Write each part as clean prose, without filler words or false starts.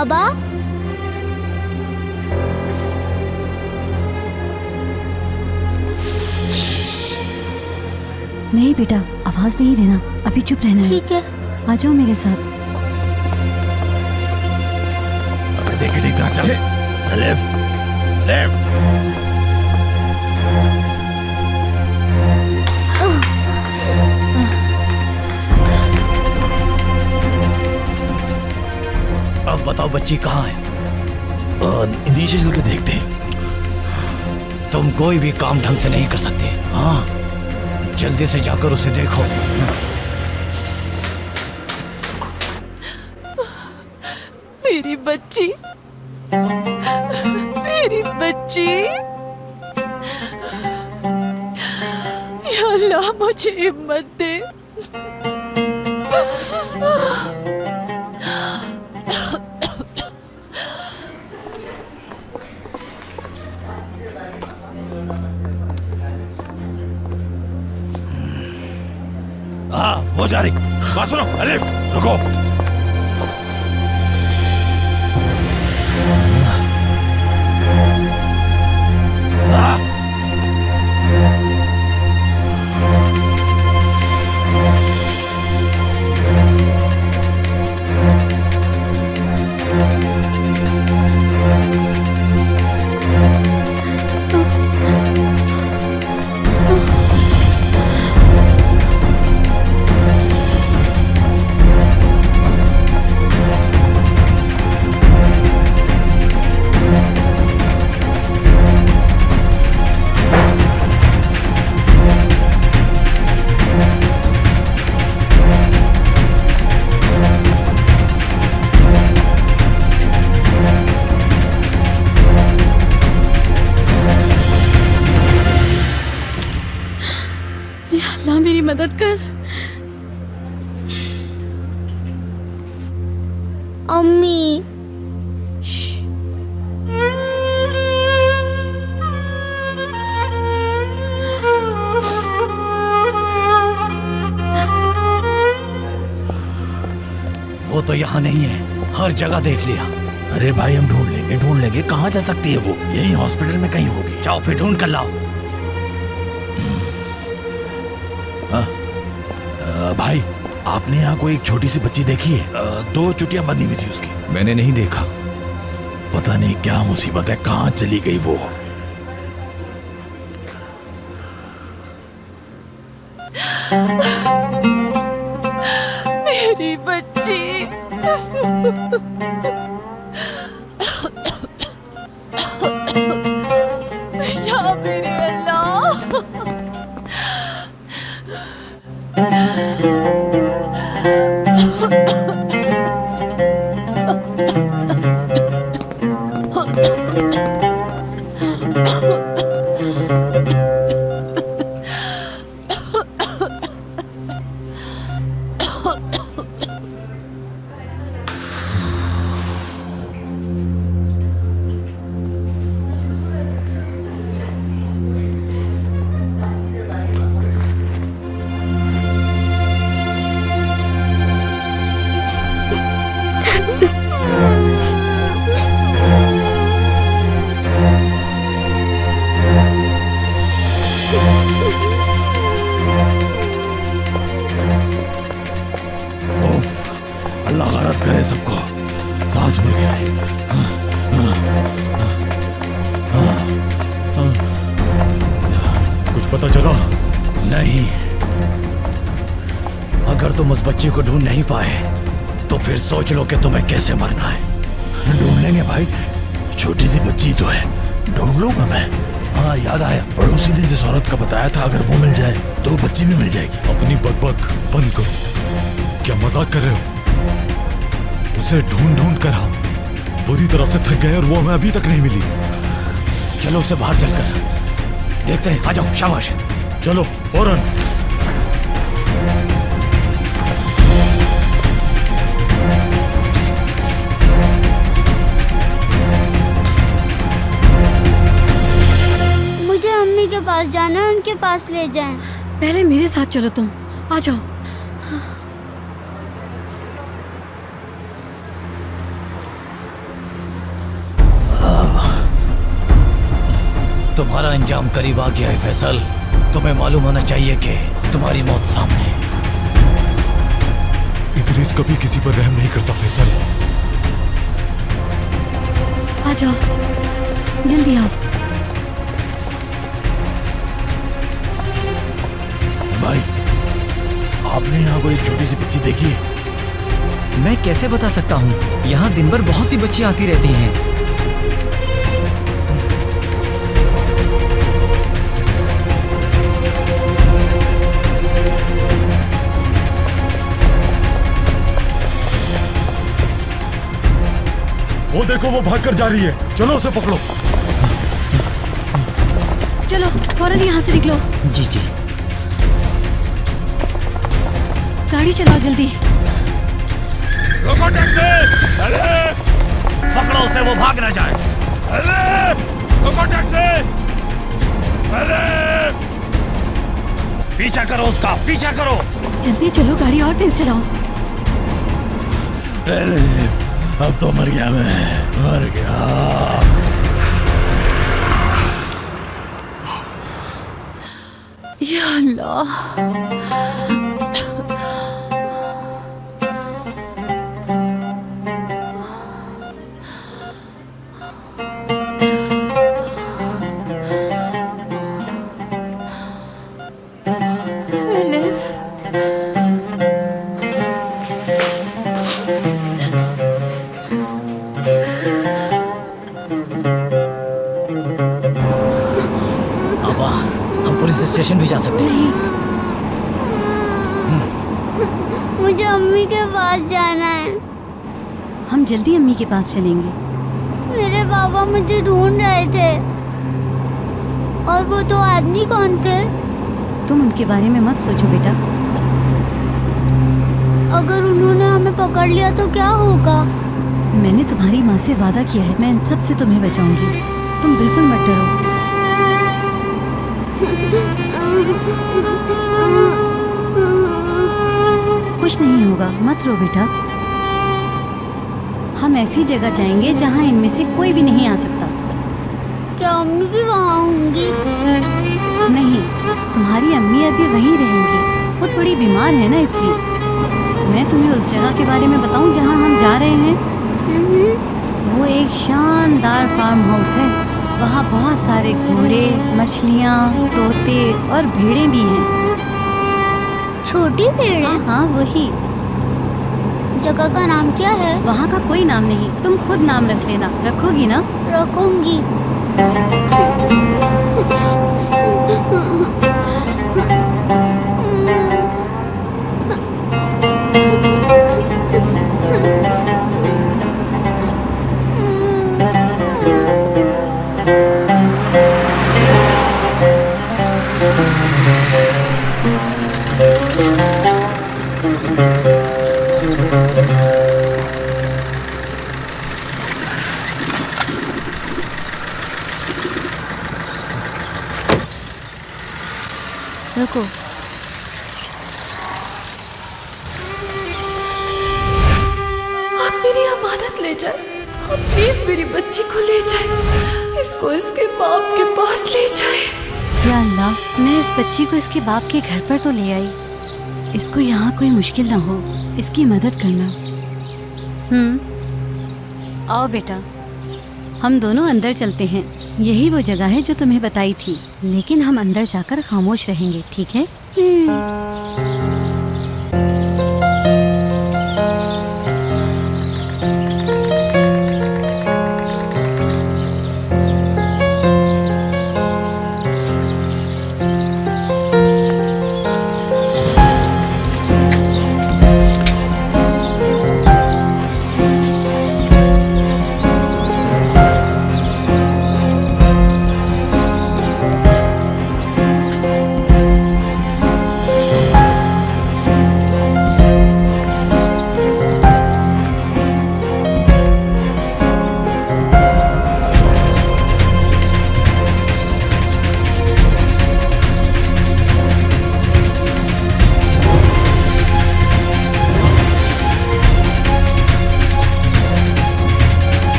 बाबा। नहीं बेटा, आवाज नहीं देना, अभी चुप रहना है। ठीक है। आ जाओ मेरे साथ। अबे देख के ठीक तरह चल। Left left. अब बताओ बच्ची कहाँ है? नीचे चल के देखते हैं। तुम कोई भी काम ढंग से नहीं कर सकते। हाँ, जल्दी से जाकर उसे देखो। मेरी बच्ची, मेरी बच्ची, या अल्लाह मुझे हिम्मत दे। हाँ, वो जा रही। बात सुनो, अलिफ, रुको। मेरी मदद कर। अम्मी, वो तो यहाँ नहीं है, हर जगह देख लिया। अरे भाई हम ढूंढ लेंगे। कहाँ जा सकती है वो? यही हॉस्पिटल में कहीं होगी। जाओ फिर ढूंढ कर लाओ। भाई, आपने यहाँ कोई एक छोटी सी बच्ची देखी है? 2 चुटियां बंधी हुई थी उसकी। मैंने नहीं देखा। पता नहीं क्या मुसीबत है, कहाँ चली गई वो। मेरी बच्ची। या मेरे अल्लाह। अल्लाह गरत करे सबको। सांस मिल गया है। कुछ पता चला? नहीं। अगर तुम उस बच्चे को ढूंढ नहीं पाए तो फिर सोच लो कि तुम्हें कैसे मरना है। ढूंढ लेंगे भाई, छोटी सी बच्ची तो है, ढूंढ लूंगा मैं। हाँ याद आया, पड़ोसी ने जिस औरत का बताया था अगर वो मिल जाए तो बच्ची भी मिल जाएगी। अपनी बकबक बंद करो। क्या मजाक कर रहे हो? उसे ढूंढ कर हम बुरी तरह से थक गए और वो हमें अभी तक नहीं मिली। चलो उसे बाहर चलकर देखते हैं। आ जाओ, शाबाश, चलो फौरन। मुझे अम्मी के पास जाना है, उनके पास ले जाएं। पहले मेरे साथ चलो, तुम आ जाओ। तुम्हारा अंजाम करीब आ गया है फैसल। तुम्हें मालूम होना चाहिए कि तुम्हारी मौत सामने है। इदरीस कभी किसी पर रहम नहीं करता फैसल। आ जाओ, जल्दी आओ। भाई, आपने यहाँ कोई छोटी सी बच्ची देखी है? मैं कैसे बता सकता हूँ, यहाँ दिन भर बहुत सी बच्चियाँ आती रहती हैं। वो देखो, वो भागकर जा रही है। चलो उसे पकड़ो। चलो फौरन यहाँ से निकलो। जी जी। गाड़ी चलाओ जल्दी। रोको टैक्सी! अरे! पकड़ो उसे, वो भाग न जाए। अरे! रोको टैक्सी! अरे! पीछा करो उसका, पीछा करो। जल्दी चलो, गाड़ी और तेज चलाओ। अरे! अब तो मर गया मैं, मर गया। या अल्लाह। स्टेशन भी जा सकते हैं। मुझे अम्मी के पास जाना है। हम जल्दी अम्मी के पास चलेंगे। मेरे पापा मुझे ढूंढ रहे थे। और वो दो आदमी कौन थे? तुम उनके बारे में मत सोचो बेटा। अगर उन्होंने हमें पकड़ लिया तो क्या होगा? मैंने तुम्हारी माँ से वादा किया है, मैं इन सब से तुम्हें बचाऊंगी। तुम बिल्कुल मत डरो। कुछ नहीं होगा, मत रो बेटा। हम ऐसी जगह जाएंगे जहाँ इनमें से कोई भी नहीं आ सकता। क्या अम्मी भी वहाँ होंगी? नहीं, तुम्हारी अम्मी अभी वहीं रहेंगी। वो थोड़ी बीमार है ना, इसलिए। मैं तुम्हें उस जगह के बारे में बताऊं जहाँ हम जा रहे हैं। वो एक शानदार फार्म हाउस है। वहाँ बहुत सारे घोड़े, मछलियाँ, तोते और भेड़ें भी हैं। छोटी भेड़ है? हाँ वही। जगह का नाम क्या है? वहाँ का कोई नाम नहीं, तुम खुद नाम रख लेना। रखोगी ना? रखूंगी। रुको। आप मेरी अमानत ले जाए। आप प्लीज मेरी बच्ची को ले जाए। इसको इसके बाप के पास ले जाए। या अल्लाह, मैं इस बच्ची को इसके बाप के घर पर तो ले आई। इसको यहाँ कोई मुश्किल ना हो, इसकी मदद करना। आओ बेटा, हम दोनों अंदर चलते हैं। यही वो जगह है जो तुम्हें बताई थी, लेकिन हम अंदर जाकर खामोश रहेंगे, ठीक है?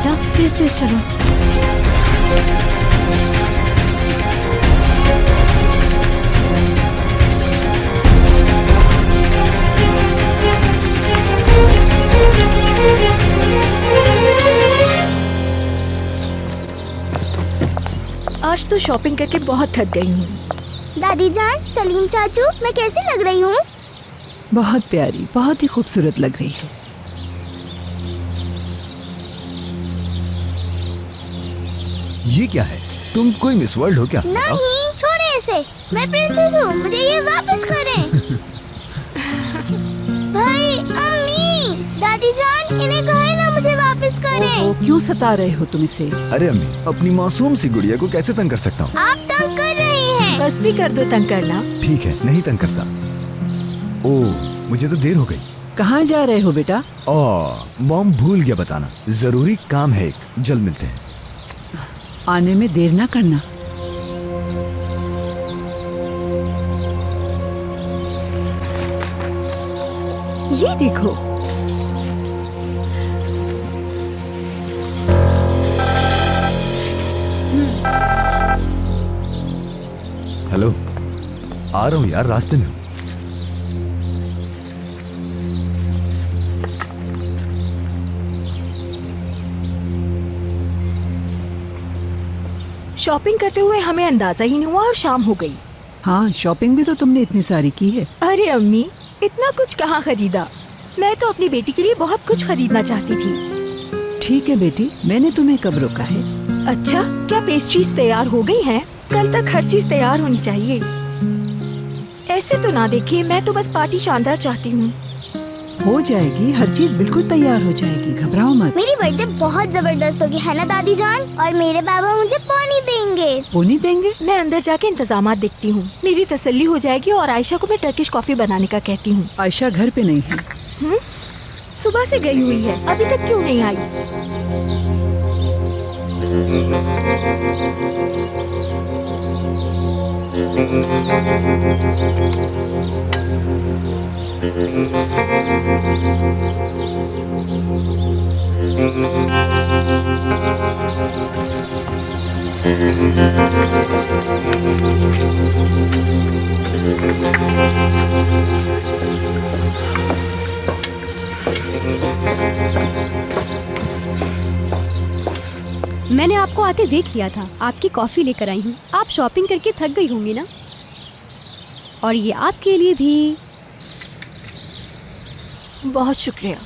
बेटा, तेज तेज चलो। आज तो शॉपिंग करके बहुत थक गई हूँ। दादी जान, सलीम चाचू, मैं कैसी लग रही हूँ? बहुत प्यारी, बहुत ही खूबसूरत लग रही है। ये क्या है? तुम कोई मिस वर्ल्ड हो क्या? नहीं, छोड़े इसे। मैं प्रिंसेस हूँ, मुझे ये वापस करें। भाई, अम्मी, दादी जान, इन्हें कहे ना मुझे वापस करें। ओहो, क्यों सता रहे हो तुम इसे? अरे अम्मी, अपनी मासूम सी गुड़िया को कैसे तंग कर सकता हूँ? आप तंग कर रही हैं। बस भी कर दो तंग करना। ठीक है, नहीं तंग करता। ओह, मुझे तो देर हो गई। कहाँ जा रहे हो बेटा? मॉम भूल गया बताना, जरूरी काम है एक, जल्द मिलते हैं। आने में देर ना करना। ये देखो, हेलो, आ रहा हूँ यार, रास्ते में हूँ। शॉपिंग करते हुए हमें अंदाजा ही नहीं हुआ और शाम हो गई। हाँ, शॉपिंग भी तो तुमने इतनी सारी की है। अरे अम्मी, इतना कुछ कहाँ खरीदा। मैं तो अपनी बेटी के लिए बहुत कुछ खरीदना चाहती थी। ठीक है बेटी, मैंने तुम्हें कब रोका है? अच्छा, क्या पेस्ट्रीज तैयार हो गई हैं? कल तक हर चीज तैयार होनी चाहिए। ऐसे तो ना देखिए, मैं तो बस पार्टी शानदार चाहती हूँ। हो जाएगी, हर चीज बिल्कुल तैयार हो जाएगी, घबराओ मत। मेरी बर्थडे बहुत जबरदस्त होगी, है ना दादी जान? और मेरे बाबा मुझे पानी देंगे। पोनी देंगे? मैं अंदर जाके इंतजामात देखती हूँ, मेरी तसल्ली हो जाएगी। और आयशा को मैं टर्किश कॉफी बनाने का कहती हूँ। आयशा घर पे नहीं है। सुबह से गई हुई है, अभी तक क्यों नहीं आई? मैंने आपको आते देख लिया था, आपकी कॉफी लेकर आई हूँ। आप शॉपिंग करके थक गई होंगी ना? और ये आपके लिए भी। बहुत शुक्रिया।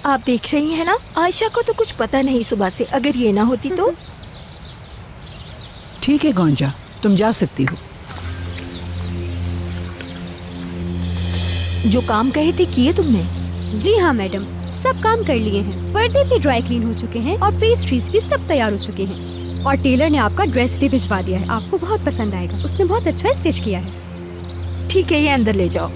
आप देख रही हैं ना, आयशा को तो कुछ पता नहीं सुबह से। अगर ये ना होती तो। ठीक है गौंजा, तुम जा सकती हो। जो काम कहे थे किए तुमने? जी हाँ मैडम, सब काम कर लिए हैं। पर्दे भी ड्राई क्लीन हो चुके हैं और पेस्ट्रीज भी सब तैयार हो चुके हैं। और टेलर ने आपका ड्रेस भी भिजवा दिया है, आपको बहुत पसंद आएगा। उसने बहुत अच्छा स्टिच किया है। ठीक है, ये अंदर ले जाओ।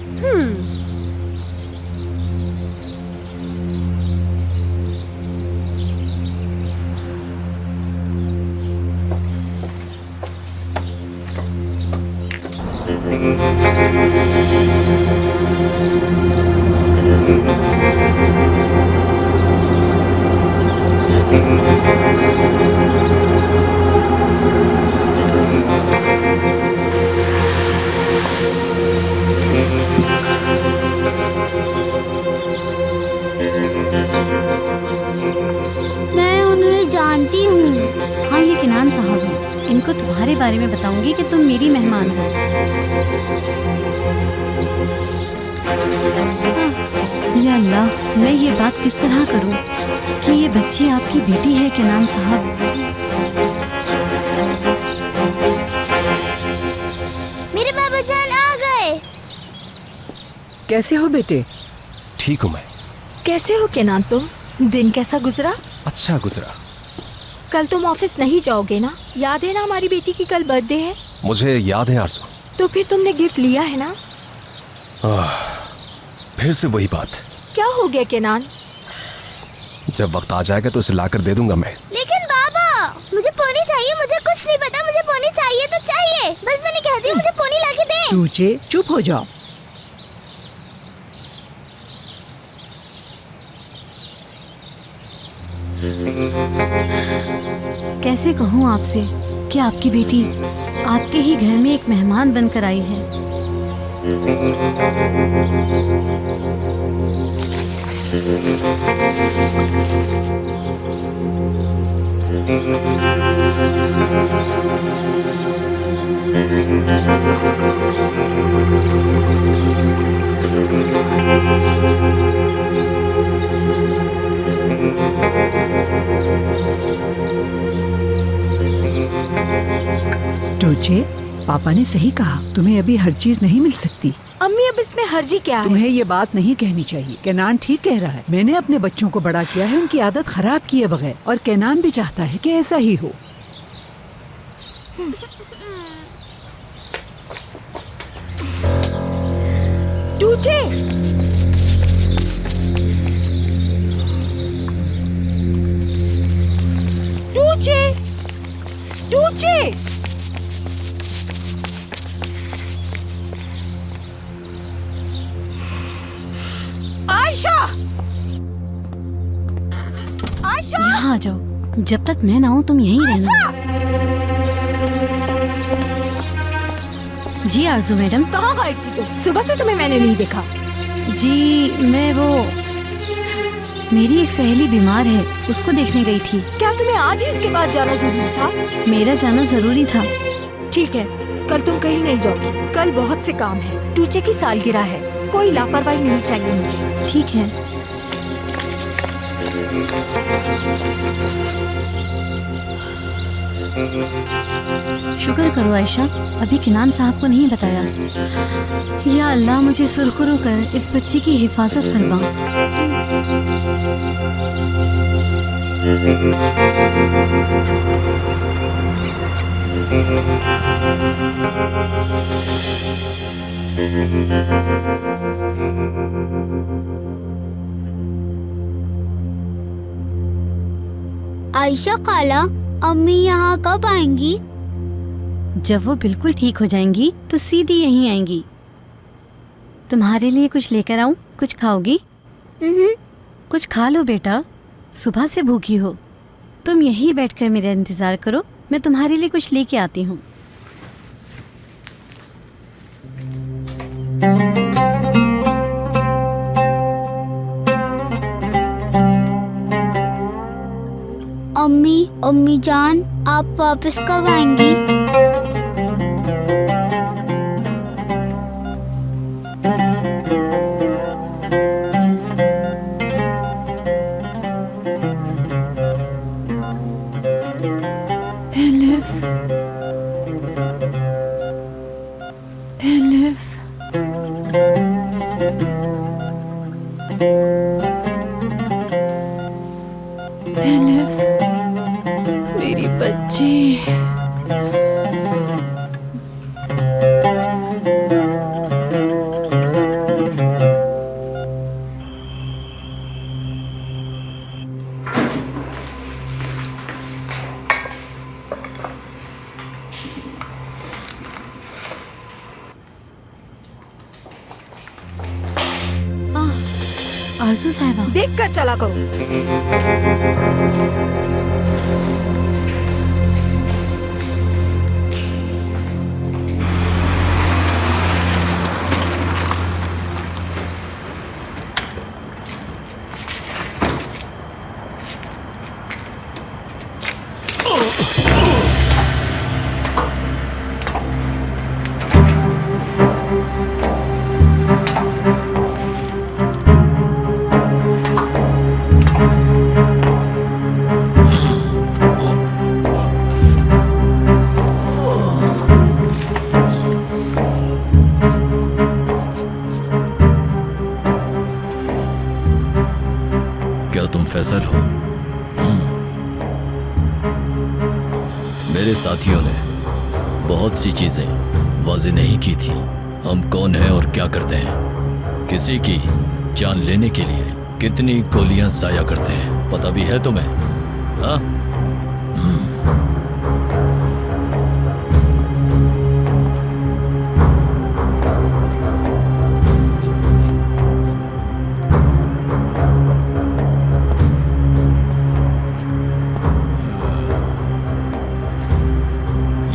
मैं उन्हें जानती हूँ। हाँ, ये किनान साहब हैं। इनको तुम्हारे बारे में बताऊंगी कि तुम मेरी मेहमान हो। या अल्लाह, मैं ये बात किस तरह करूं कि ये बच्ची आपकी बेटी है किनान साहब। मेरे बाबा जान आ गए। कैसे हो बेटे? ठीक हूँ मैं। कैसे हो केनान तुम? दिन कैसा गुजरा? अच्छा गुजरा। कल तुम ऑफिस नहीं जाओगे ना? याद है ना हमारी बेटी की कल बर्थडे है? मुझे याद है आरज़ू। तो फिर तुमने गिफ्ट लिया है ना? फिर से वही बात। क्या हो गया केनान? जब वक्त आ जाएगा तो इसे लाकर दे दूंगा मैं। लेकिन बाबा, मुझे पोनी चाहिए। मुझे कुछ नहीं पता, मुझे पोनी चाहिए तो चाहिए। बस मैंने कह दिया मुझे पोनी लाके दे। तुझे चुप हो जाओ। कैसे कहूँ आपसे कि आपकी बेटी आपके ही घर में एक मेहमान बनकर आई है। टूचे, पापा ने सही कहा, तुम्हें अभी हर चीज नहीं मिल सकती। अम्मी अब इसमें हर्जी क्या है? तुम्हें ये बात नहीं कहनी चाहिए। केनान ठीक कह रहा है। मैंने अपने बच्चों को बड़ा किया है उनकी आदत खराब किए बगैर, और केनान भी चाहता है कि ऐसा ही हो। टूचे, टूचे, टूचे, आयशा, आयशा, यहाँ आ जाओ। जब तक मैं ना हूँ तुम यहीं रहना। जी आरजू मैडम। कहाँ गई थी तुम? सुबह से तुम्हें मैंने नहीं देखा। जी मेरी एक सहेली बीमार है, उसको देखने गई थी। क्या तुम्हें आज ही इसके पास जाना जरूरी था? मेरा जाना जरूरी था। ठीक है, कल तुम कहीं नहीं जाओगी। कल बहुत से काम है। टूचे की सालगिरह है, कोई लापरवाही नहीं चाहिए मुझे। ठीक है। शुक्र करो आयशा, अभी किनान साहब को नहीं बताया। या अल्लाह, मुझे सुरखुरू कर इस बच्ची की हिफाजत फरमा। आयशा खाला, अम्मी यहाँ कब आएंगी? जब वो बिल्कुल ठीक हो जाएंगी तो सीधी यहीं आएंगी। तुम्हारे लिए कुछ लेकर आऊं? कुछ खाओगी? कुछ खा लो बेटा, सुबह से भूखी हो। तुम यहीं बैठकर मेरा इंतजार करो, मैं तुम्हारे लिए कुछ लेके आती हूँ। अम्मी जान, आप वापस कब आएंगी? मेरी बच्ची। आरजू साहिबा, देख कर चला करो। फैसल हो। मेरे साथियों ने बहुत सी चीजें वाज़ेह नहीं की थी। हम कौन हैं और क्या करते हैं, किसी की जान लेने के लिए कितनी गोलियां जाया करते हैं, पता भी है तुम्हें? हाँ?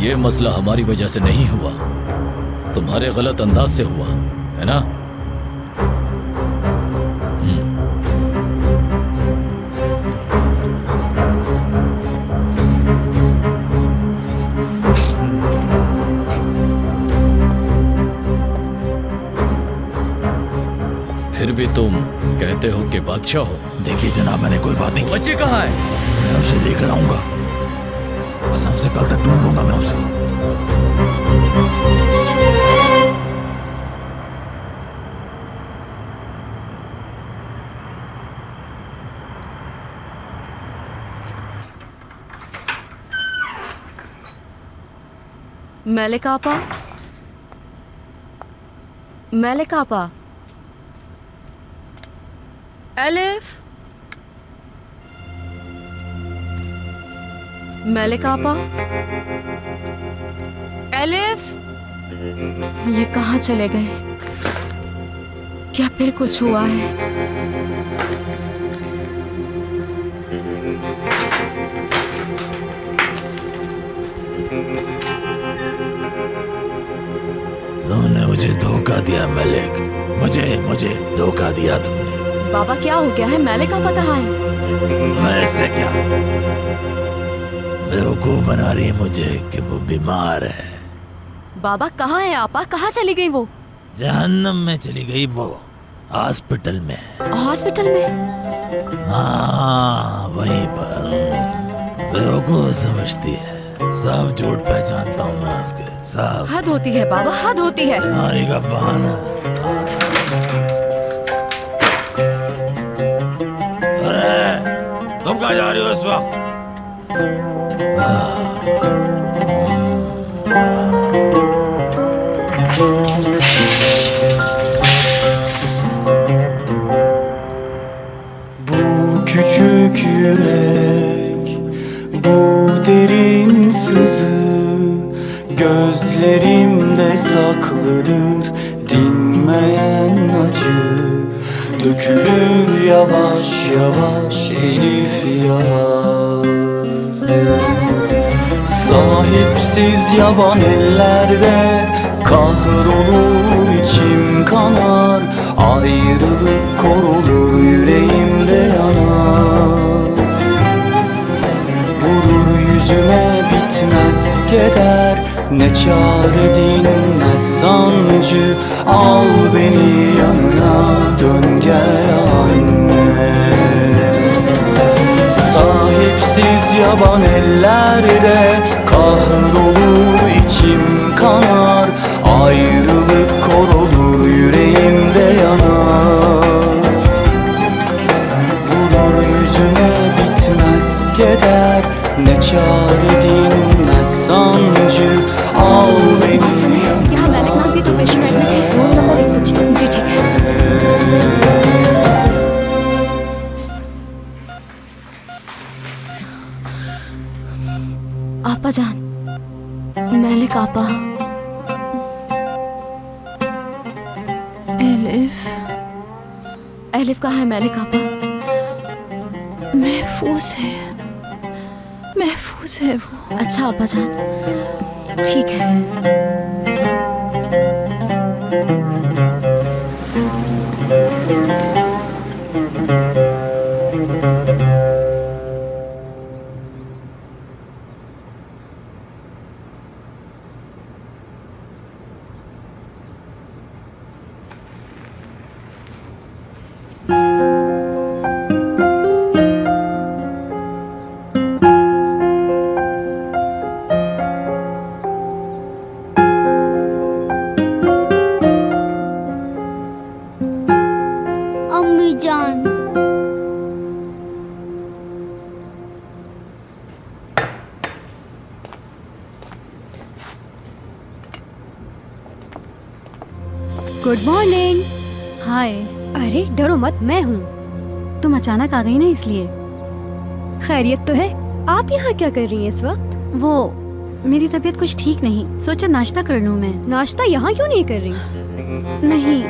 ये मसला हमारी वजह से नहीं हुआ, तुम्हारे गलत अंदाज से हुआ है ना? फिर भी तुम कहते हो कि बादशाह हो। देखिए जनाब, मैंने कोई बात नहीं की। बच्चे कहाँ है? मैं उसे लेकर आऊंगा, कसम से कल तक ढूंढ लूंगा मैं उसे। मलिक आपा, मलिक आपा, एलिफ, मलिक आपा, एलिफ, ये कहाँ चले गए? क्या फिर कुछ हुआ है? तुमने मुझे धोखा दिया मलिक, मुझे धोखा दिया तुमने। बाबा क्या हो गया है? मलिक आपा कहाँ है? तुम्हें इससे क्या? बेवकूफ बना रही है मुझे कि वो बीमार है। बाबा कहाँ है आपा? कहाँ चली गई वो? जहन्नम में चली गई वो, हॉस्पिटल में। हॉस्पिटल में? हाँ वहीं पर। बेवकूफ समझती है, सब झूठ पहचानता हूँ मैं उसके, सब। हद होती है बाबा, हद होती है। नारी का बहाना। अरे तुम कहाँ जा रही हो इस वक्त? Bu küçük yürek, bu derin sızı gözlerimde saklıdır, dinmeyen acı dökülür yavaş yavaş Elif yar. Sahipsiz yaban ellerde kahrolur içim kanar, ayrılık korulur yüreğimde yanar. Vurur yüzüme bitmez keder, ne çare dinmez sancı, al beni yanına dön gel anne. Sahipsiz yaban ellerde kahrolur içim kanar, ayrılık korulur yüreğimde yanar. Vurur yüzüme bitmez keder, ne çare dinmez sancı, al beni यहाँ मलिक नाम की तो patient admit है, room number 106। जी ठीक है। आपा जान, मलिक आपा। एलिफ, एलिफ कहाँ है मलिक आपा? महफूज है, महफूज है वो। अच्छा आपा जान, ठीक है। अम्मी जान, गुड मॉर्निंग। हाय। अरे डरो मत, मैं हूँ। तुम अचानक आ गई ना इसलिए। खैरियत तो है? आप यहाँ क्या कर रही हैं इस वक्त? वो मेरी तबीयत कुछ ठीक नहीं, सोचा नाश्ता कर लूँ मैं। नाश्ता यहाँ क्यों नहीं कर रही? नहीं,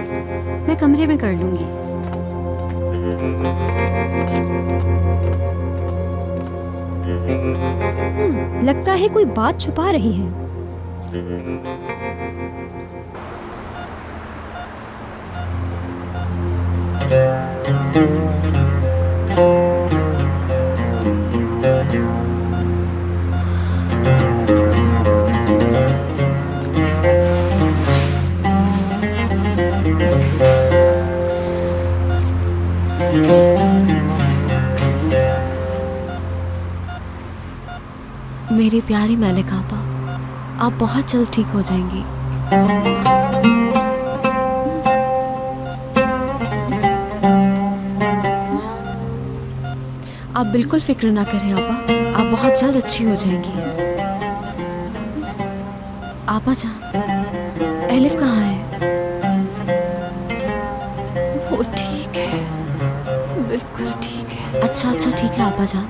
मैं कमरे में कर लूंगी। लगता है कोई बात छुपा रही है। मेरी प्यारी मलिक आपा, आप बहुत जल्द ठीक हो जाएंगी। आप बिल्कुल फिक्र ना करें आपा, आप बहुत जल्द अच्छी हो जाएंगी। आपा जान, एलिफ कहाँ है? वो ठीक है, बिल्कुल ठीक है। अच्छा अच्छा ठीक है आपा जान,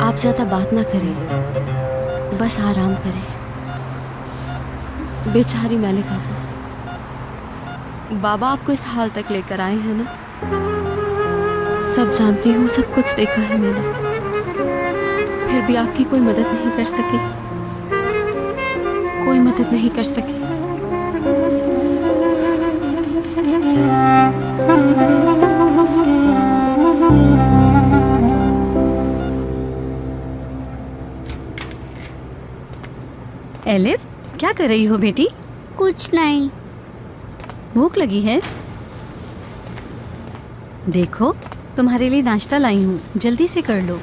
आप ज्यादा बात ना करें, बस आराम करें। बेचारी मलिक आपा, बाबा आपको इस हाल तक लेकर आए हैं ना। सब जानती हूँ, सब कुछ देखा है मैंने, फिर भी आपकी कोई मदद नहीं कर सकी, कोई मदद नहीं कर सकी। एलिफ, क्या कर रही हो बेटी? कुछ नहीं। भूख लगी है? देखो, तुम्हारे लिए नाश्ता लाई हूँ, जल्दी से कर लो।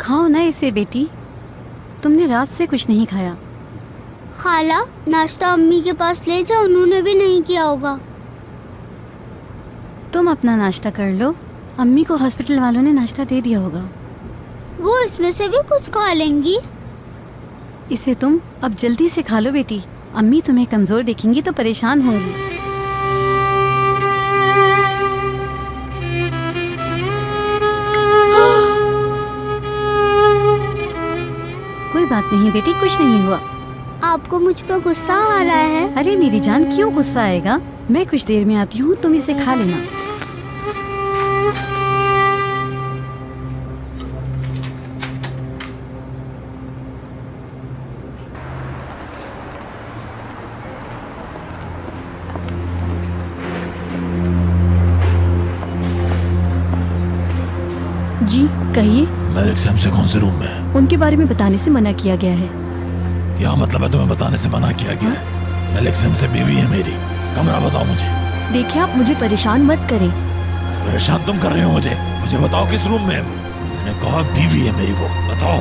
खाओ ना इसे बेटी, तुमने रात से कुछ नहीं खाया। खाला, नाश्ता अम्मी के पास ले जाओ, उन्होंने भी नहीं किया होगा। तुम अपना नाश्ता कर लो, अम्मी को हॉस्पिटल वालों ने नाश्ता दे दिया होगा। वो इसमें से भी कुछ खा लेंगी। इसे तुम अब जल्दी से खा लो बेटी, अम्मी तुम्हें कमजोर देखेंगी तो परेशान होंगी। कोई बात नहीं बेटी, कुछ नहीं हुआ। आपको मुझ पर गुस्सा आ रहा है? अरे मेरी जान, क्यों गुस्सा आएगा? मैं कुछ देर में आती हूँ, तुम इसे खा लेना। जी कहिए। मलिक सैम से कौन से रूम में है? उनके बारे में बताने से मना किया गया है। क्या मतलब है तुम्हें बताने से मना किया गया है? मलिक सैम से बीवी है मेरी, कमरा बताओ मुझे। देखिए, आप मुझे परेशान मत करें। परेशान तुम कर रहे हो मुझे बताओ किस रूम में है? मैंने कहा बीवी है मेरी, वो बताओ।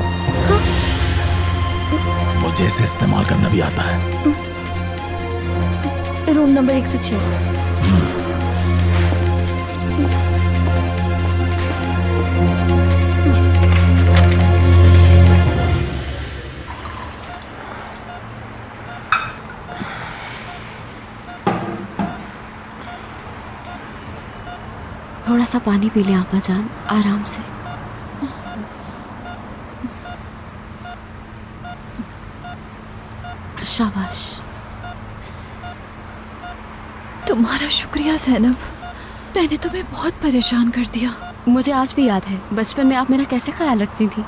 मुझे इसे इस्तेमाल करना भी आता है। Room number 106। थोड़ा सा पानी पी लें आपा जान, आराम से। शाबाश। तुम्हारा शुक्रिया ज़ैनब, मैंने तुम्हें बहुत परेशान कर दिया। मुझे आज भी याद है बचपन में आप मेरा कैसे ख्याल रखती थी।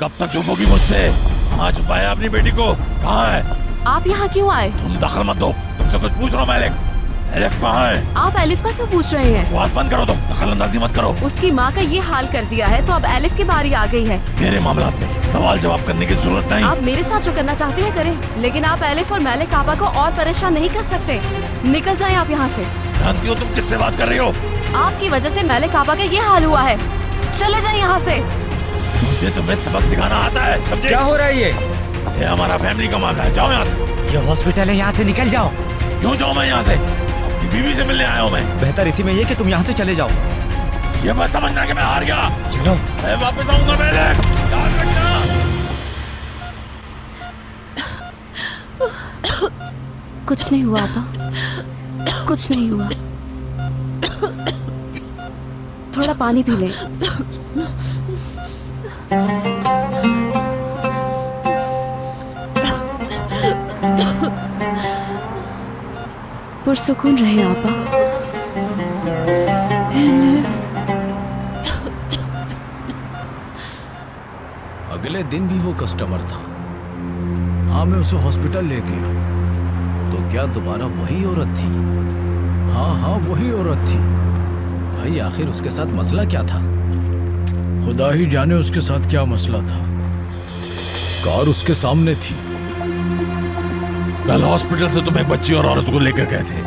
कब तक चुप होगी मुझसे? कहाँ छुपाया अपनी बेटी को? कहाँ है? आप यहाँ क्यों आए? तुम दखल मत दो, तुमसे कुछ पूछ रहा हूँ। मलिक, एलिफ कहाँ है? आप एलिफ का क्यों पूछ रहे हैं? आवाज बंद करो, तुम दखल अंदाजी मत करो। उसकी माँ का ये हाल कर दिया है तो अब एलिफ की बारी आ गई है। मेरे मामला में सवाल जवाब करने की जरूरत नहीं। आप मेरे साथ जो करना चाहते हैं करें, लेकिन आप एलिफ और मलिक आपा को और परेशान नहीं कर सकते। निकल जाएं आप यहाँ से। जानती हो तुम किससे बात कर रही हो? आपकी वजह से मलिक आपा का ये हाल हुआ है। चले जाएं यहाँ से। मुझे तुम्हें सबक सिखाना आता है, समझे? क्या हो रहा है ये हमारा फैमिली का मामला है, जाओ यहाँ से। ये हॉस्पिटल है, यहाँ से निकल जाओ। क्यों जाऊँ मैं यहाँ से? अपनी बीवी से मिलने आया हूँ मैं। बेहतर इसी में ये कि तुम यहाँ से चले जाओ। ये बस समझना कि मैं हार गया। चलो, मैं वापस आऊंगा। मलिक, याद रखना। कुछ नहीं हुआ आपा, कुछ नहीं हुआ। थोड़ा पानी पी ले। पुरसुकून रहे आपा। पिछले दिन भी वो कस्टमर था। हाँ, मैं उसे हॉस्पिटल ले गया तो क्या दोबारा वही औरत थी? हाँ, वही औरत थी। भाई आखिर उसके साथ मसला क्या था? खुदा ही जाने उसके साथ क्या मसला था। कार उसके सामने थी। कल हॉस्पिटल से तुम एक बच्ची और औरत को लेकर गए थे।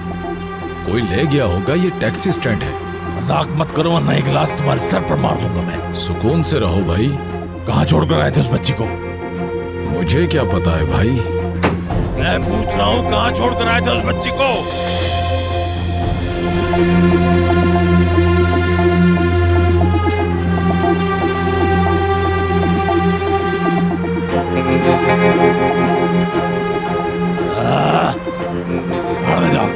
कोई ले गया होगा, ये टैक्सी स्टैंड है। मजाक मत करो वरना एक गिलास तुम्हारे सर पर मार दूंगा मैं। सुकून से रहो भाई। कहाँ छोड़कर आए थे उस बच्ची को? मुझे क्या पता है भाई। मैं पूछ रहा हूँ कहाँ छोड़कर आए थे उस बच्ची को? भाड़ में जाओ।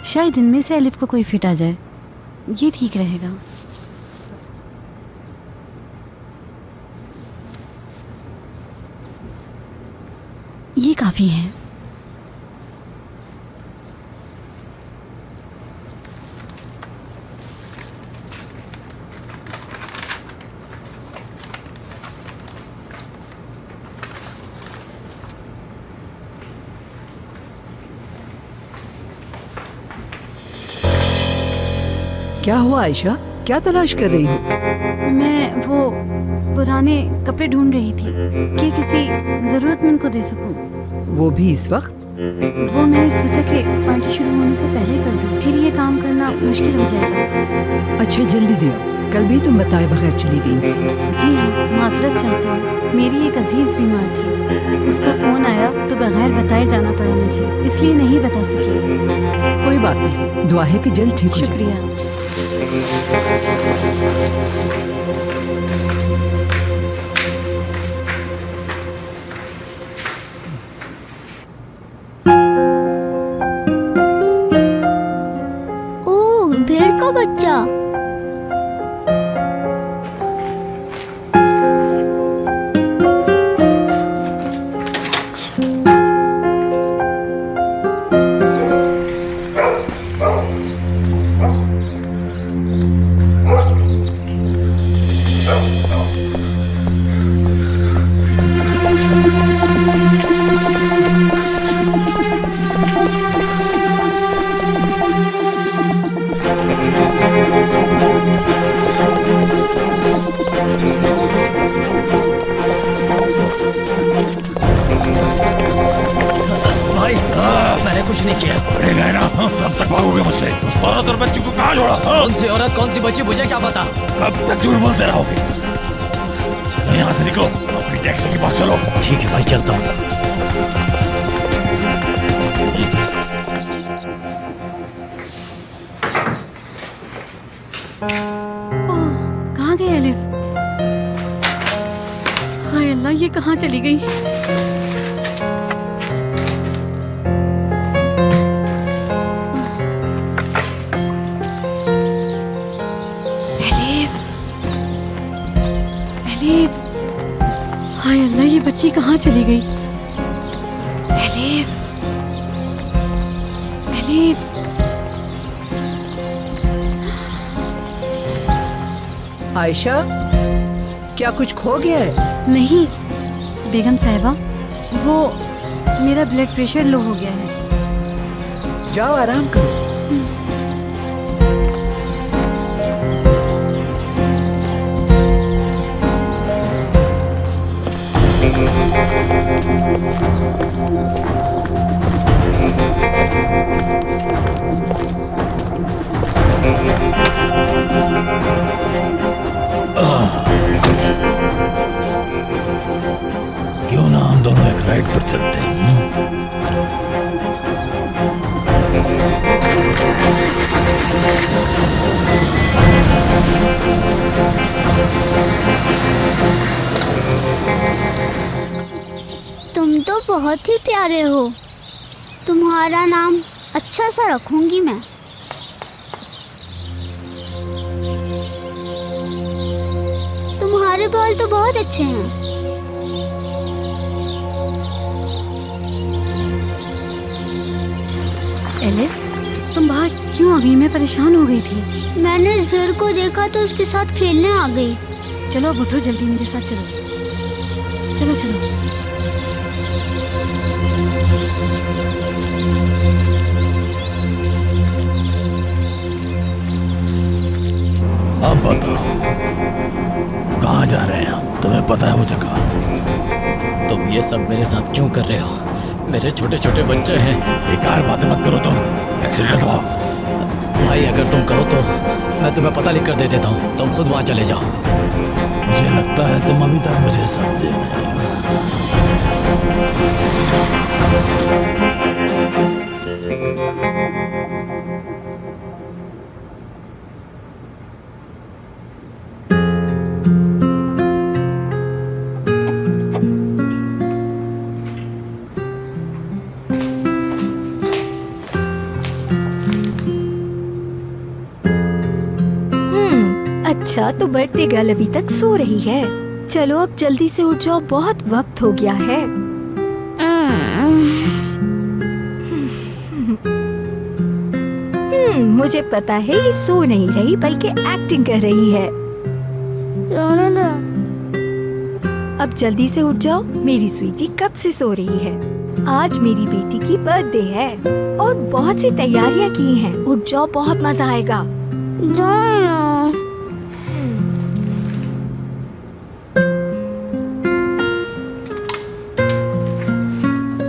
शायद इनमें से अलिफ को कोई फिट आ जाए, ये ठीक रहेगा। ये काफी है। क्या हुआ आयशा, क्या तलाश कर रही हो? मैं वो पुराने कपड़े ढूंढ रही थी कि किसी जरूरतमंद को दे सकूं। वो भी इस वक्त? वो मैंने सोचा कि पार्टी शुरू होने से पहले कर लूं, फिर ये काम करना मुश्किल हो जाएगा। अच्छा जल्दी दे। कल भी तुम बताए बगैर चली गई थी। जी हाँ, माजरत चाहती हूँ। मेरी एक अजीज बीमार थी, उसका फोन आया तो बगैर बताए जाना पड़ा मुझे, इसलिए नहीं बता सकी। कोई बात नहीं, दुआ है कि जल्द ठीक हो जाए। शुक्रिया। ओह, भेड़ का बच्चा। औरत और बच्ची को कहाँ छोड़ा? कौन सी औरत कौन सी बच्ची मुझे क्या पता? कब तक झूठ बोलते रहोगे? चलो यहाँ से निकलो, अपनी टैक्सी के पास चलो। ठीक है भाई, चलता हूँ। कहाँ गई अलिफ? हाय अल्लाह, ये कहाँ चली गई? हाय अल्लाह, ये बच्ची कहाँ चली गई? अलिफ, अलिफ। आयशा, क्या कुछ खो गया है? नहीं बेगम साहिबा, वो मेरा ब्लड प्रेशर लो हो गया है। जाओ आराम करो। क्यों ना हम दोनों एक राइड पर चलते हैं? तुम तो बहुत ही प्यारे हो। तुम्हारा नाम अच्छा सा रखूंगी मैं। तुम्हारे बाल तो बहुत अच्छे हैं। क्यों आ गई? मैं परेशान हो गई थी। मैंने इस भेड़ को देखा तो उसके साथ खेलने आ गई। चलो अब उठो, जल्दी मेरे साथ चलो। चलो चलो। अब बताओ कहाँ जा रहे हैं हम? तुम्हें पता है वो जगह? तुम ये सब मेरे साथ क्यों कर रहे हो? मेरे छोटे छोटे बच्चे हैं। बेकार बातें मत करो तुम। एक्सीडेंट दबाओ। भाई अगर तुम कहो तो मैं तुम्हें पता लिख कर दे देता हूँ, तुम खुद वहाँ चले जाओ। मुझे लगता है तुम अभी तक मुझे समझे नहीं। अच्छा, तो बर्थडे गर्ल अभी तक सो रही है। चलो अब जल्दी से उठ जाओ, बहुत वक्त हो गया है। मुझे पता है ये सो नहीं रही बल्कि एक्टिंग कर रही है। अब जल्दी से उठ जाओ, मेरी स्वीटी कब से सो रही है। आज मेरी बेटी की बर्थडे है और बहुत सी तैयारियां की हैं। उठ जाओ, बहुत मजा आएगा।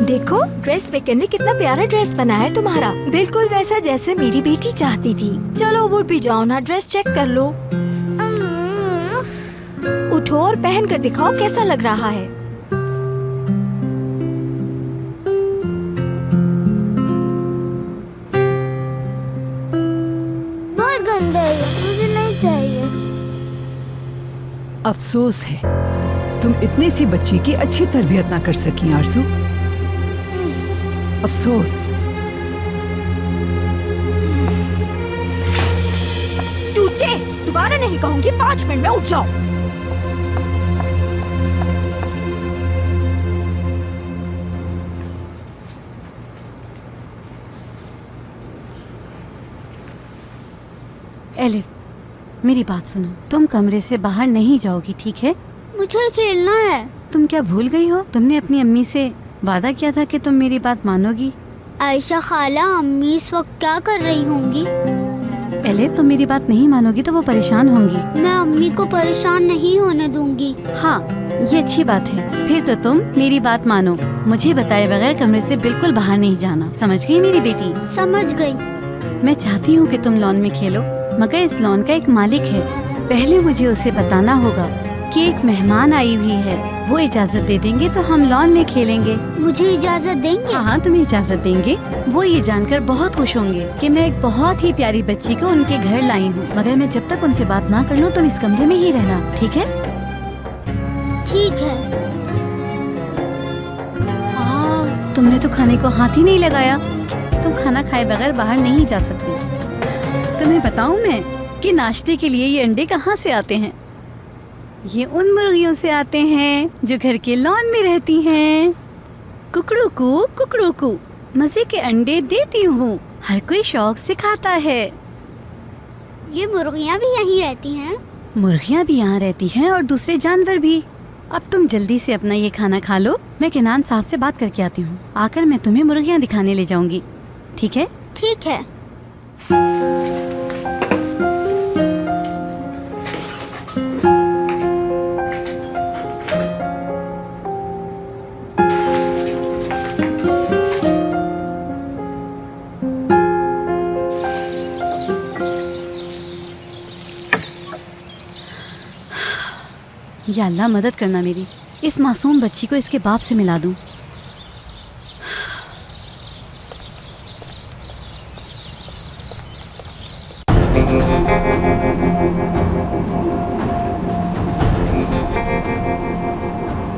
देखो ड्रेस पे ने कितना प्यारा ड्रेस बनाया है तुम्हारा, बिल्कुल वैसा जैसे मेरी बेटी चाहती थी। चलो उठ भी जाओ ना, ड्रेस चेक कर लो। उठो और पहन कर दिखाओ कैसा लग रहा है। बहुत गंदा है, मुझे नहीं चाहिए। अफसोस है तुम इतनी सी बच्ची की अच्छी तरबियत ना कर सकी आरज़ू। अफसोस। टूचे, दोबारा नहीं कहूँगी, 5 मिनट में उठ जाओ। एलिफ, मेरी बात सुनो, तुम कमरे से बाहर नहीं जाओगी, ठीक है? मुझे खेलना है। तुम क्या भूल गई हो? तुमने अपनी अम्मी से वादा किया था कि तुम मेरी बात मानोगी। आयशा खाला, अम्मी इस वक्त क्या कर रही होंगी? एलिफ, तुम मेरी बात नहीं मानोगी तो वो परेशान होंगी। मैं अम्मी को परेशान नहीं होने दूंगी। हाँ, ये अच्छी बात है। फिर तो तुम मेरी बात मानो, मुझे बताए बगैर कमरे से बिल्कुल बाहर नहीं जाना। समझ गई मेरी बेटी? समझ गई। मैं चाहती हूँ कि तुम लॉन में खेलो, मगर इस लॉन का एक मालिक है। पहले मुझे उसे बताना होगा कि एक मेहमान आई हुई है। वो इजाजत दे देंगे तो हम लॉन में खेलेंगे। मुझे इजाजत देंगे? हाँ, तुम्हें इजाजत देंगे। वो ये जानकर बहुत खुश होंगे कि मैं एक बहुत ही प्यारी बच्ची को उनके घर लाई हूँ। मगर मैं जब तक उनसे बात ना कर लूँ तुम इस कमरे में ही रहना, ठीक है? ठीक है। तुमने तो खाने को हाथ ही नहीं लगाया। तुम खाना खाए बगैर बाहर नहीं जा सकती। तुम्हें बताऊं मैं कि नाश्ते के लिए ये अंडे कहाँ से आते हैं? ये उन मुर्गियों से आते हैं जो घर के लॉन में रहती हैं। कुकड़ू को मजे के अंडे देती हूँ, हर कोई शौक से खाता है। ये मुर्गियाँ भी यहीं रहती हैं? मुर्गियाँ भी यहाँ रहती हैं और दूसरे जानवर भी। अब तुम जल्दी से अपना ये खाना खा लो, मैं केनान साहब से बात करके आती हूँ। आकर मैं तुम्हें मुर्गियाँ दिखाने ले जाऊंगी, ठीक है? ठीक है। या अल्लाह मदद करना मेरी, इस मासूम बच्ची को इसके बाप से मिला दूं।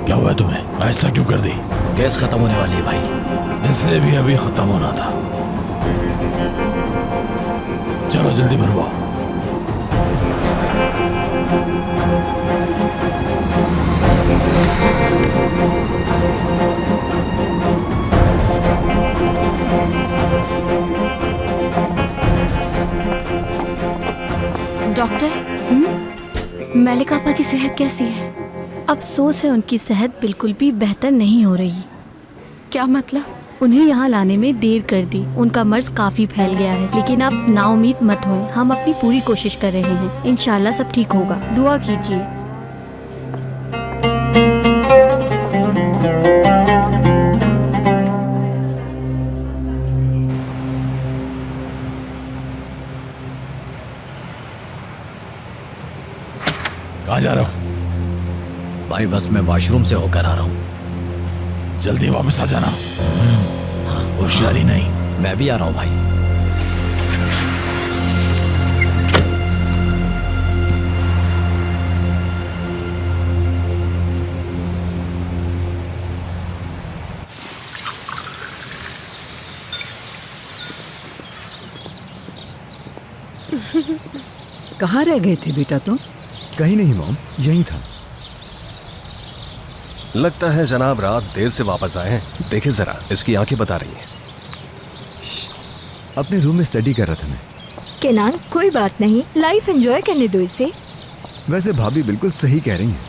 क्या हुआ तुम्हें? नाश्ता क्यों कर दी? गैस खत्म होने वाली है भाई। इससे भी अभी खत्म होना था। चलो जल्दी भरवाओ। डॉक्टर, मलिक आपा की सेहत कैसी है? अफसोस है, उनकी सेहत बिल्कुल भी बेहतर नहीं हो रही। क्या मतलब? उन्हें यहाँ लाने में देर कर दी। उनका मर्ज काफी फैल गया है, लेकिन आप नाउम्मीद मत होएं। हम अपनी पूरी कोशिश कर रहे हैं। इंशाल्लाह सब ठीक होगा, दुआ कीजिए। कहाँ जा रहा हूँ? भाई बस मैं वॉशरूम से होकर आ रहा हूँ। जल्दी वापस आ जाना। होशियारी नहीं। मैं भी आ रहा हूँ भाई। कहाँ रह गए थे बेटा तुम? कहीं नहीं मॉम, यहीं था। लगता है जनाब रात देर से वापस आए हैं। देखे जरा, इसकी आंखें बता रही हैं। अपने रूम में स्टडी कर रहा था मैं। केनान, कोई बात नहीं, लाइफ एंजॉय करने दो इसे। वैसे भाभी बिल्कुल सही कह रही हैं।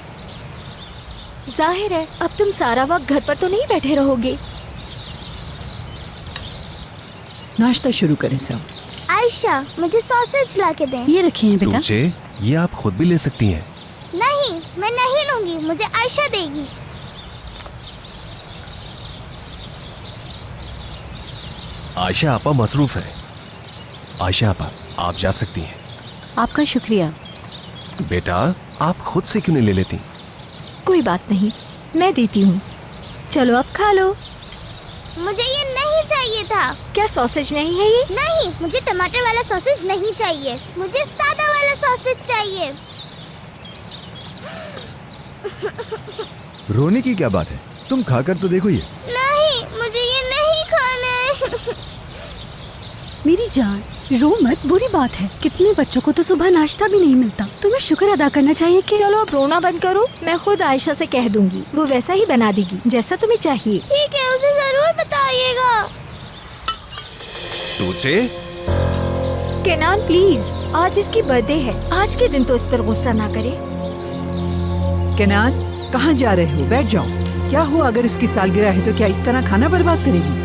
जाहिर है अब तुम सारा वक्त घर पर तो नहीं बैठे रहोगे। नाश्ता शुरू करें सब। आयशा, मुझे सॉसेज ला के दें। ये रखे हैं बेटा। तुझे ये आप खुद भी ले सकती हैं। नहीं, मैं नहीं लूंगी, मुझे आयशा देगी। आयशा आपा मसरूफ है। आयशा आपा, आप जा सकती हैं। आपका शुक्रिया। बेटा, आप खुद से क्यों नहीं ले लेती? कोई बात नहीं, मैं देती हूँ। चलो अब खा लो। मुझे ये नहीं चाहिए था। क्या सॉसेज नहीं है ये? नहीं, मुझे टमाटर वाला सॉसेज नहीं चाहिए, मुझे सादा वाला सॉसेज चाहिए। रोने की क्या बात है? तुम खाकर तो देखो ये। नहीं, मुझे ये नहीं खाना है। मेरी जान, रो मत, बुरी बात है। कितने बच्चों को तो सुबह नाश्ता भी नहीं मिलता। तुम्हें शुक्र अदा करना चाहिए कि। चलो अब रोना बंद करो, मैं खुद आयशा से कह दूंगी, वो वैसा ही बना देगी जैसा तुम्हें चाहिए। ठीक है, उसे जरूर बताइएगा। तुझे? केनान प्लीज, आज इसकी बर्थडे है, आज के दिन तो इस पर गुस्सा ना करे। केनान, कहाँ जा रहे हो? बैठ जाओ। क्या हुआ, अगर उसकी सालगिरह है तो क्या इस तरह खाना बर्बाद करेगी?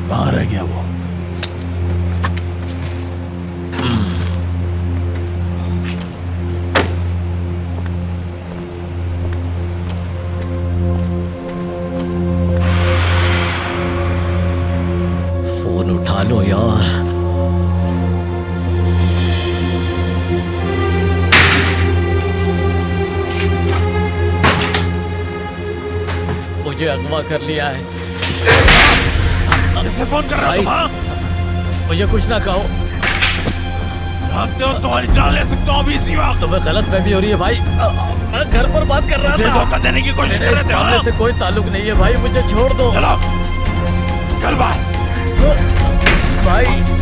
कहाँ रह गया वो? फोन उठा लो यार। मुझे अगवा कर लिया है। किसे फोन कर रहा हो? हाँ? मुझे कुछ ना कहो। जानते हो तुम्हारी जान ले सकता हूँ अभी इसी वक्त। तुम्हें गलत फहमी हो रही है भाई। मैं घर पर बात कर रहा मुझे था। धोखा देने की कोशिश कर मेरे रहे इस थे। मामले हाँ? से कोई ताल्लुक नहीं है भाई, मुझे छोड़ दो। चलो, चल बाहर। भाई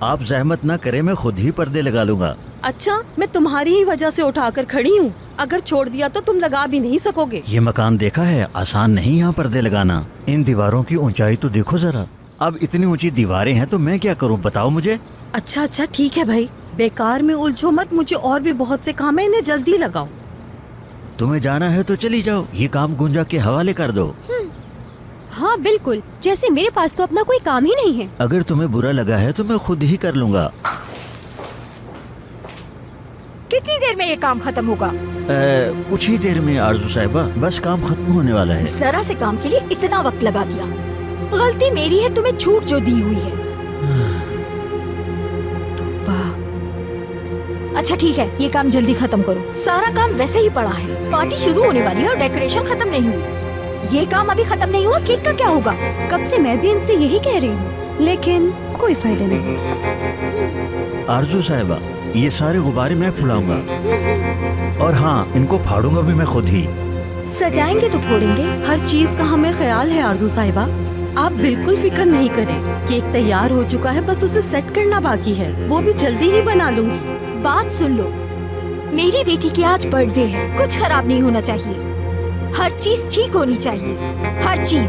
आप जहमत ना करें, मैं खुद ही पर्दे लगा लूंगा। अच्छा, मैं तुम्हारी ही वजह से उठाकर खड़ी हूँ। अगर छोड़ दिया तो तुम लगा भी नहीं सकोगे। ये मकान देखा है, आसान नहीं यहाँ पर्दे लगाना। इन दीवारों की ऊंचाई तो देखो जरा। अब इतनी ऊंची दीवारें हैं तो मैं क्या करूँ, बताओ मुझे। अच्छा अच्छा ठीक है भाई, बेकार में उलझो मत। मुझे और भी बहुत से काम है, इन्हें जल्दी लगाओ। तुम्हें जाना है तो चली जाओ, ये काम गुंजा के हवाले कर दो। हाँ बिल्कुल, जैसे मेरे पास तो अपना कोई काम ही नहीं है। अगर तुम्हें बुरा लगा है तो मैं खुद ही कर लूंगा। कितनी देर में ये काम खत्म होगा? कुछ ही देर में आरजू साहिबा, बस काम खत्म होने वाला है। जरा से काम के लिए इतना वक्त लगा दिया। गलती मेरी है, तुम्हें छूट जो दी हुई है। अच्छा ठीक है, ये काम जल्दी खत्म करो। सारा काम वैसे ही पड़ा है, पार्टी शुरू होने वाली है और डेकोरेशन खत्म नहीं हुई। ये काम अभी खत्म नहीं हुआ, केक का क्या होगा? कब से मैं भी इनसे यही कह रही हूँ, लेकिन कोई फायदा नहीं। आरजू साहिबा, ये सारे गुब्बारे मैं फुलाऊंगा और हाँ, इनको फाड़ूंगा भी मैं खुद ही। सजाएंगे तो फोड़ेंगे। हर चीज का हमें ख्याल है आरजू साहिबा, आप बिल्कुल फिक्र नहीं करें। केक तैयार हो चुका है, बस उसे सेट करना बाकी है, वो भी जल्दी ही बना लूंगी। बात सुन लो, मेरी बेटी की आज बर्थडे है, कुछ खराब नहीं होना चाहिए, हर चीज ठीक होनी चाहिए, हर चीज।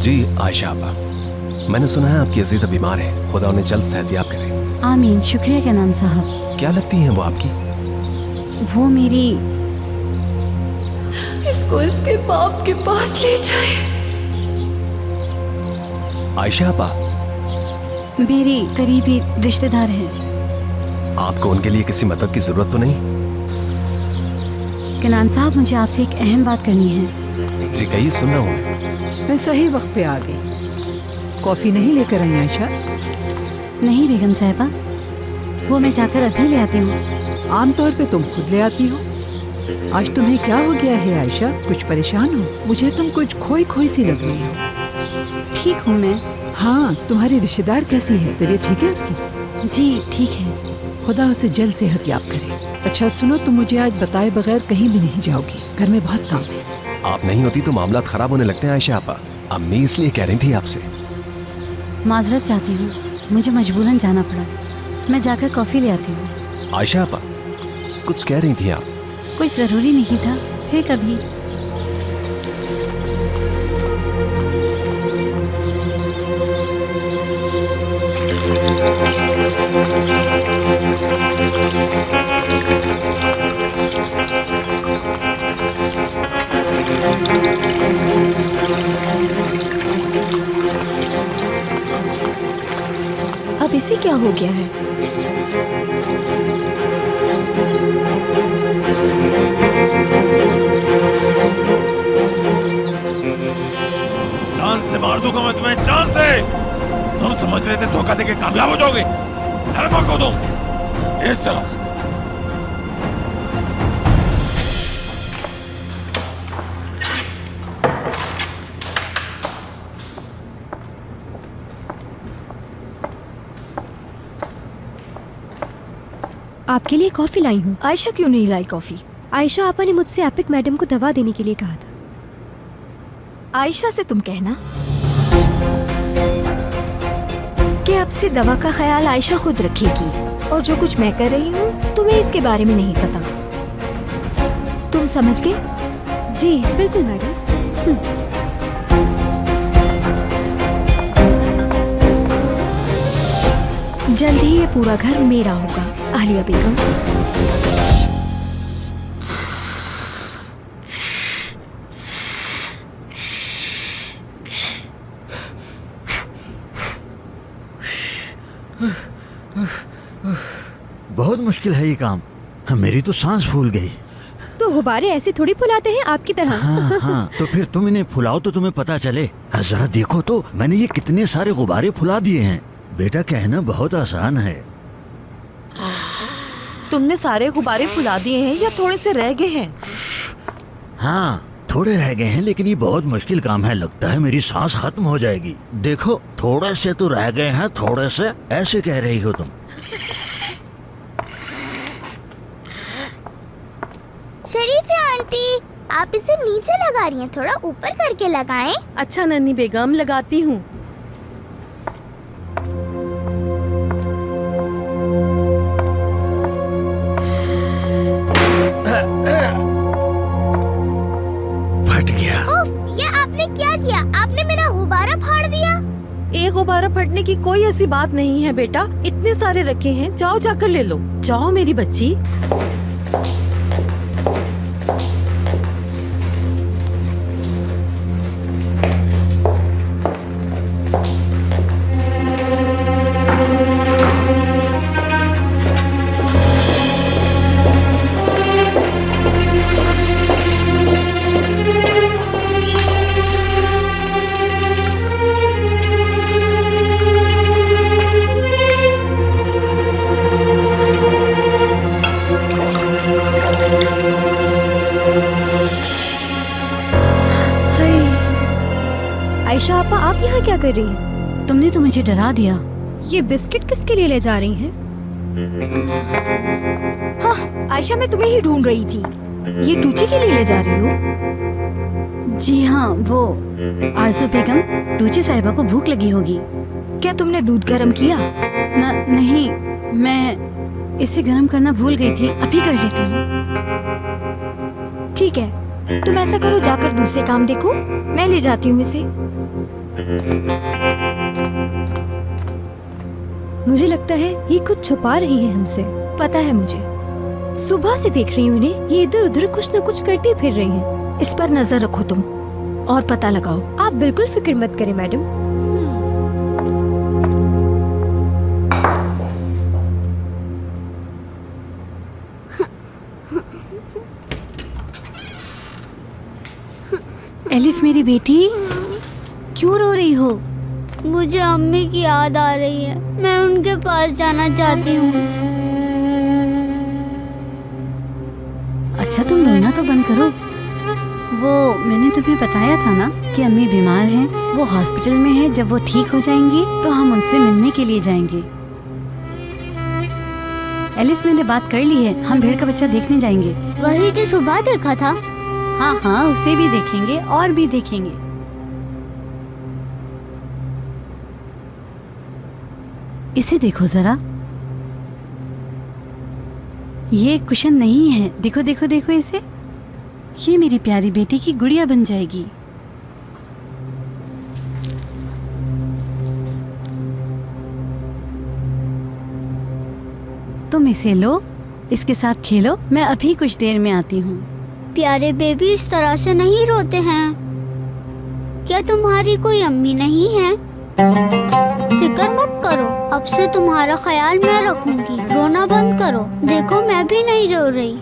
जी आयशा आपा, मैंने सुना है आपकी अजीजा बीमार है, खुदा उन्हें जल्द सेहतयाब करे। आमीन। शुक्रिया केनान साहब। क्या लगती हैं वो आपकी? वो मेरी, इसको इसके बाप के पास ले जाए। आयशा आपा मेरी करीबी रिश्तेदार हैं। आपको उनके लिए किसी मदद की जरूरत तो नहीं? केनान साहब, मुझे आपसे एक अहम बात करनी है। जी कहिए, सुन रहा हूँ। मैं सही वक्त पे आ गई। कॉफी नहीं लेकर आई आयशा? नहीं बेगम साहिबा, वो मैं जाकर अभी ले आती हूँ। आमतौर पे तुम खुद ले आती हो, आज तुम्हें क्या हो गया है आयशा? कुछ परेशान हो? मुझे तुम कुछ खोई खोई सी लग रही हो। ठीक हूँ मैं। हाँ, तुम्हारी रिश्तेदार कैसी है? तबीयत ठीक है उसकी? जी ठीक है। खुदा उसे जल्द सेहतयाब करे। अच्छा सुनो, तुम मुझे आज बताए बगैर कहीं भी नहीं जाओगी, घर में बहुत काम है। आप नहीं होती तो मामला खराब होने लगते हैं आयशा आपा। अम्मी इसलिए कह रही थी आपसे। माजरत चाहती हूँ, मुझे मजबूरन जाना पड़ा। मैं जाकर कॉफी ले आती हूँ। आयशा आपा, कुछ कह रही थी आप? कुछ जरूरी नहीं था, फिर कभी। अब इसे क्या हो गया है? जान से मार दूंगा मैं तुम्हें, जान से। तुम समझ रहे थे धोखा देके कामयाब हो जाओगे? नरमा को दो, तेज चलो। आपके लिए कॉफी लाई हूँ। आयशा क्यों नहीं लाई कॉफी? आयशा आपा ने मुझसे एपिक मैडम को दवा देने के लिए कहा था। आयशा से तुम कहना कि अब से दवा का ख्याल आयशा खुद रखेगी, और जो कुछ मैं कर रही हूँ तुम्हें इसके बारे में नहीं पता। तुम समझ गए? जी बिल्कुल मैडम। जल्द ही ये पूरा घर मेरा होगा, आलिया बेगम। बहुत मुश्किल है ये काम, मेरी तो सांस फूल गई। तो गुब्बारे ऐसे थोड़ी फुलाते हैं आपकी तरह। हाँ, तो फिर तुम इन्हें फुलाओ तो तुम्हें पता चले। जरा देखो तो मैंने ये कितने सारे गुब्बारे फुला दिए हैं। बेटा कहना बहुत आसान है। तुमने सारे गुब्बारे फुला दिए हैं या थोड़े से रह गए हैं? हाँ थोड़े रह गए हैं, लेकिन ये बहुत मुश्किल काम है। लगता है मेरी सांस खत्म हो जाएगी। देखो थोड़े से तो रह गए हैं, थोड़े से। ऐसे कह रही हो तुम। शरीफा आंटी, आप इसे नीचे लगा रही हैं, थोड़ा ऊपर करके लगाएं। अच्छा नन्ही बेगम, लगाती हूँ। फट गया। उफ, ये आपने क्या किया? आपने मेरा गुब्बारा फाड़ दिया। एक गुब्बारा फटने की कोई ऐसी बात नहीं है बेटा, इतने सारे रखे हैं, जाओ जाकर ले लो। जाओ मेरी बच्ची। यहाँ क्या कर रही हैं? तुमने तो मुझे डरा दिया। ये बिस्किट किसके लिए ले जा रही हैं? हाँ, आयशा मैं तुम्हें ही ढूंढ रही थी। ये टूची के लिए ले जा रही हो? जी हाँ, वो आरज़ू बेगम, टूची साहिबा को भूख लगी होगी। क्या तुमने दूध गर्म किया? नहीं, मैं इसे गर्म करना भूल गई थी, अभी कर लेती हूँ। ठीक है, तुम ऐसा करो, जाकर दूसरे काम देखो, मैं ले जाती हूँ इसे। मुझे लगता है ये कुछ छुपा रही है हमसे। पता है मुझे, सुबह से देख रही हूँ इन्हें, ये इधर उधर कुछ न कुछ करती फिर रही हैं। इस पर नजर रखो तुम और पता लगाओ। आप बिल्कुल फिक्र मत करें मैडम। एलिफ मेरी बेटी, क्यों रो रही हो? मुझे अम्मी की याद आ रही है, मैं उनके पास जाना चाहती हूँ। अच्छा, तुम रोना तो बंद करो। वो मैंने तुम्हें बताया था ना कि अम्मी बीमार हैं, वो हॉस्पिटल में है। जब वो ठीक हो जाएंगी तो हम उनसे मिलने के लिए जाएंगे। एलिफ, मैंने बात कर ली है, हम भेड़ का बच्चा देखने जाएंगे। वही जो सुबह देखा था? हाँ हाँ, उसे भी देखेंगे और भी देखेंगे। इसे देखो जरा, ये कुशन नहीं है। देखो देखो देखो इसे, ये मेरी प्यारी बेटी की गुड़िया बन जाएगी। तुम इसे लो, इसके साथ खेलो, मैं अभी कुछ देर में आती हूँ। प्यारे बेबी इस तरह से नहीं रोते हैं। क्या तुम्हारी कोई अम्मी नहीं है? फिक्र मत करो, अब से तुम्हारा ख्याल मैं रखूंगी। रोना बंद करो। देखो मैं भी नहीं रो रही,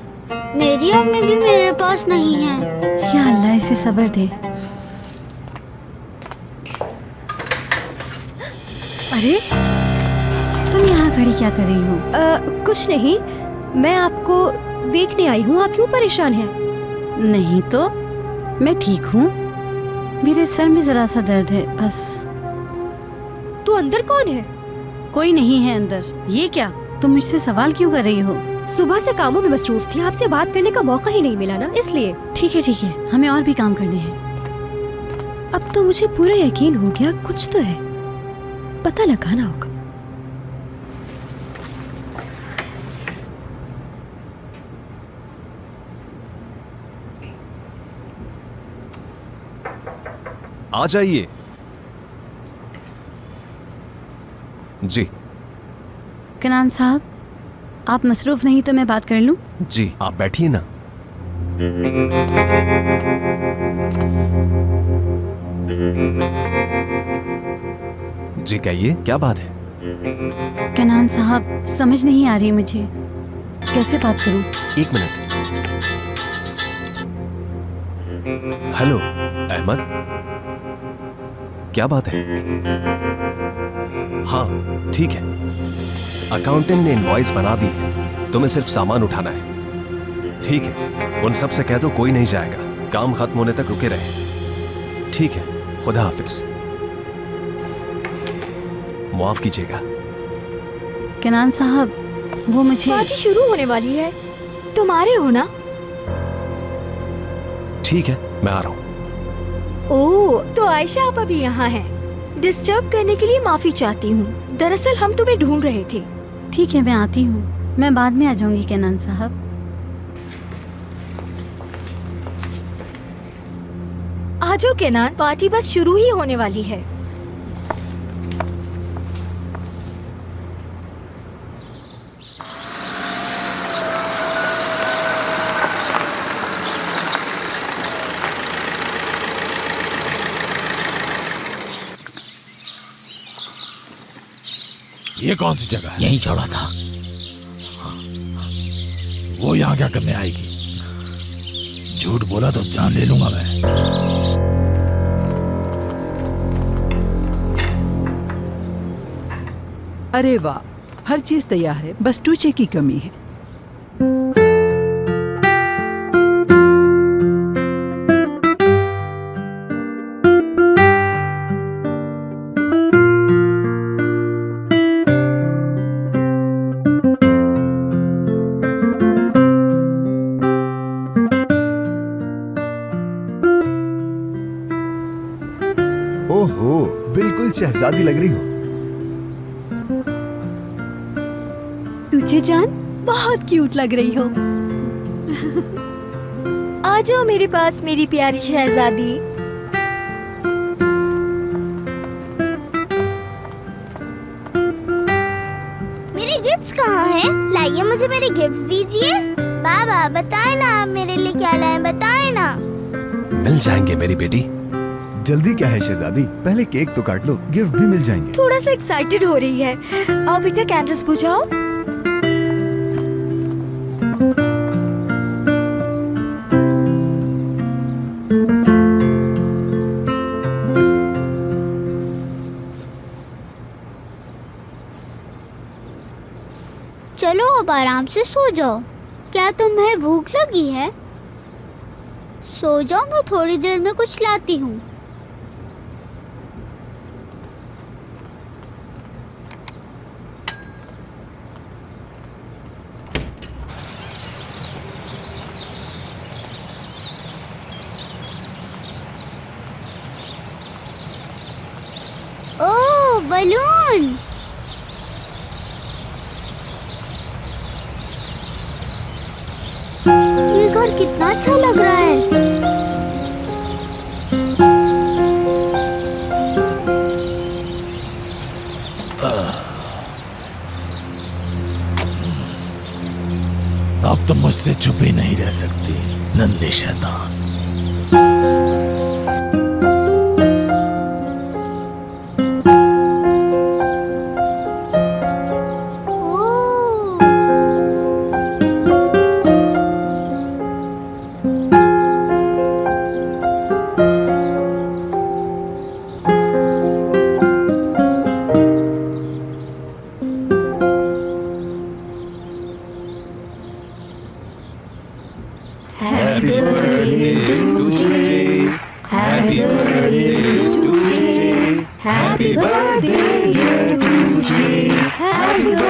मेरी अम्मी भी मेरे पास नहीं है। या अल्लाह, इसे सब्र दे। अरे, तुम यहाँ खड़ी क्या कर रही हो? कुछ नहीं, मैं आपको देखने आई हूँ। आप क्यों परेशान हैं? नहीं तो, मैं ठीक हूँ। मेरे सर में जरा सा दर्द है बस। तो अंदर कौन है? कोई नहीं है अंदर। ये क्या, तुम मुझसे सवाल क्यों कर रही हो? सुबह से कामों में मसरूफ थी, आपसे बात करने का मौका ही नहीं मिला ना, इसलिए। ठीक है, हमें और भी काम करने हैं। अब तो मुझे पूरा यकीन हो गया कुछ तो है, पता लगाना होगा। आ जाइए। जी कनान साहब, आप मसरूफ नहीं तो मैं बात कर लूं? जी, आप बैठिए ना। जी कहिए, क्या बात है? कनान साहब, समझ नहीं आ रही मुझे, कैसे बात करूं? एक मिनट। हेलो अहमद, क्या बात है? हाँ ठीक है, अकाउंटेंट ने इनवॉइस बना दी है, तुम्हें सिर्फ सामान उठाना है। ठीक है, उन सब से कह दो कोई नहीं जाएगा, काम खत्म होने तक रुके रहे। ठीक है, खुदा हाफिज। माफ कीजिएगा। कनान साहब, वो मुझे पार्टी शुरू होने वाली है, तुम आ रहे हो ना? ठीक है, मैं आ रहा हूँ। ओह, तो आयशा आपा भी यहाँ है। डिस्टर्ब करने के लिए माफी चाहती हूँ, दरअसल हम तुम्हें ढूंढ रहे थे। ठीक है, मैं आती हूँ, मैं बाद में आ जाऊंगी कनान साहब। आ जाओ केनान, पार्टी बस शुरू ही होने वाली है। ये कौन सी जगह है? यहीं छोड़ा था। वो यहाँ क्या करने आएगी? झूठ बोला तो जान ले लूंगा मैं। अरे वाह, हर चीज तैयार है, बस टूचे की कमी है। शहजादी लग रही हो। तुझे जान बहुत क्यूट लग रही हो। आ जाओ मेरे पास मेरी प्यारी शहजादी। मेरे गिफ्ट्स कहाँ हैं? लाइए मुझे मेरे गिफ्ट्स दीजिए। बाबा बताए ना आप मेरे लिए क्या लाए, बताए ना। मिल जाएंगे मेरी बेटी। जल्दी क्या है शहजादी, पहले केक तो काट लो, गिफ्ट भी मिल जाएंगे। थोड़ा सा एक्साइटेड हो रही है। आओ बेटा कैंडल्स बुझाओ। चलो अब आराम से सो जाओ। क्या तुम्हें भूख लगी है? सो जाओ, मैं थोड़ी देर में कुछ लाती हूँ। ओह बलून! ये घर कितना अच्छा लग रहा है। अब तुम मुझसे छुप ही नहीं रह सकती नन्हे शैतान। Happy birthday to you. Happy birthday